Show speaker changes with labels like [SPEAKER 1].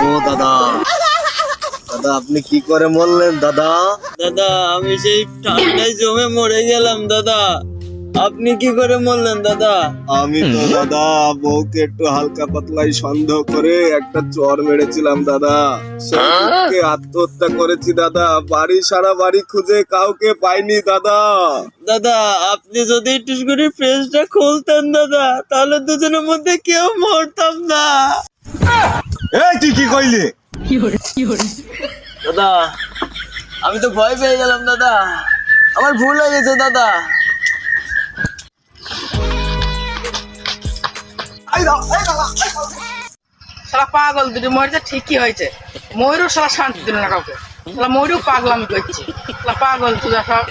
[SPEAKER 1] ও দাদা, দাদা আপনি কি করে মরলেন দাদা?
[SPEAKER 2] দাদা আমি সেই ঠান্ডায় জমে মরে গেলাম দাদা। আপনি কি করে মরলেন দাদা?
[SPEAKER 1] আমি তো দাদা বউকে একটু হালকা পাতলাই সন্দেহ করে একটা চর মেরেছিলাম দাদা, সেই আত্মহত্যা করেছি দাদা। বাড়ি সারা বাড়ি খুঁজে কাউকে পাইনি দাদা।
[SPEAKER 2] দাদা আপনি যদি একটু করে ফেসটা খুলতেন দাদা, তাহলে দুজনের মধ্যে কেউ মরতাম না।
[SPEAKER 1] এই তুই কি কইলি?
[SPEAKER 2] দাদা আমি তো ভয় পেয়ে গেলাম দাদা, আমার ভুল হয়ে গেছে দাদা।
[SPEAKER 3] শালা পাগল দুটো মরিতে ঠিকই হয়েছে। ময়ূরও শালা শান্তি দিল না কাউকে। শালা ময়ূরও পাগলামি করছে। শালা পাগল তুই সব